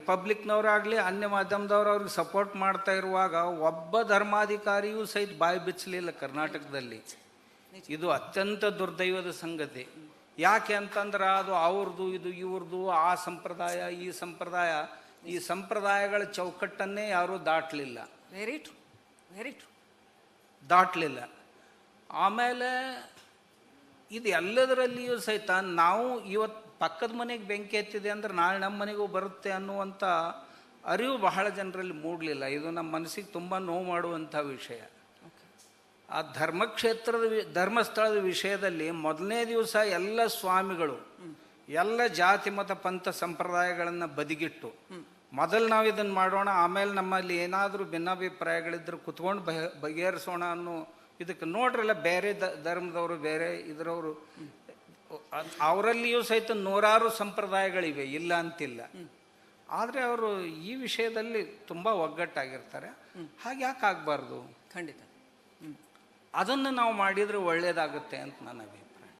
ಪಬ್ಲಿಕ್ನವರಾಗಲಿ ಅನ್ಯ ಮಾಧ್ಯಮದವ್ರು ಅವ್ರಿಗೆ ಸಪೋರ್ಟ್ ಮಾಡ್ತಾ ಇರುವಾಗ ಒಬ್ಬ ಧರ್ಮಾಧಿಕಾರಿಯೂ ಸಹಿತ ಬಾಯಿ ಬಿಚ್ಚಲಿಲ್ಲ ಕರ್ನಾಟಕದಲ್ಲಿ. ಇದು ಅತ್ಯಂತ ದುರ್ದೈವದ ಸಂಗತಿ. ಯಾಕೆ ಅಂತಂದ್ರೆ ಅದು ಅವ್ರದ್ದು, ಇದು ಇವ್ರದ್ದು, ಆ ಸಂಪ್ರದಾಯ ಈ ಸಂಪ್ರದಾಯಗಳ ಚೌಕಟ್ಟನ್ನೇ ಯಾರೂ ದಾಟಲಿಲ್ಲ. Very true, very true. ದಾಟಲಿಲ್ಲ. ಆಮೇಲೆ ಇದು ಎಲ್ಲದರಲ್ಲಿಯೂ ಸಹಿತ ನಾವು ಇವತ್ತು ಪಕ್ಕದ ಮನೆಗೆ ಬೆಂಕಿ ಎತ್ತಿದೆ ಅಂದ್ರೆ ನಾಳೆ ನಮ್ಮ ಮನೆಗೂ ಬರುತ್ತೆ ಅನ್ನುವಂಥ ಅರಿವು ಬಹಳ ಜನರಲ್ಲಿ ಮೂಡಲಿಲ್ಲ. ಇದು ನಮ್ಮ ಮನಸ್ಸಿಗೆ ತುಂಬ ನೋವು ಮಾಡುವಂಥ ವಿಷಯ. ಆ ಧರ್ಮಸ್ಥಳದ ವಿಷಯದಲ್ಲಿ ಮೊದಲನೇ ದಿವಸ ಎಲ್ಲ ಸ್ವಾಮಿಗಳು ಎಲ್ಲ ಜಾತಿ ಮತ ಪಂಥ ಸಂಪ್ರದಾಯಗಳನ್ನು ಬದಿಗಿಟ್ಟು ಮೊದಲು ನಾವು ಇದನ್ನು ಮಾಡೋಣ, ಆಮೇಲೆ ನಮ್ಮಲ್ಲಿ ಏನಾದರೂ ಭಿನ್ನಾಭಿಪ್ರಾಯಗಳಿದ್ರೆ ಕುತ್ಕೊಂಡು ಬಗೆಹರಿಸೋಣ ಅನ್ನೋ ಇದಕ್ಕೆ ನೋಡ್ರಲ್ಲ. ಬೇರೆ ಧರ್ಮದವರು, ಬೇರೆ ಇದರವರು, ಅವರಲ್ಲಿಯೂ ಸಹಿತ ನೂರಾರು ಸಂಪ್ರದಾಯಗಳಿವೆ, ಇಲ್ಲ ಅಂತಿಲ್ಲ. ಆದರೆ ಅವರು ಈ ವಿಷಯದಲ್ಲಿ ತುಂಬ ಒಗ್ಗಟ್ಟಾಗಿರ್ತಾರೆ. ಹಾಗೆ ಯಾಕೆ ಆಗಬಾರ್ದು? ಖಂಡಿತ ಅದನ್ನು ನಾವು ಮಾಡಿದರೆ ಒಳ್ಳೆಯದಾಗುತ್ತೆ ಅಂತ ನನ್ನ ಅಭಿಪ್ರಾಯ.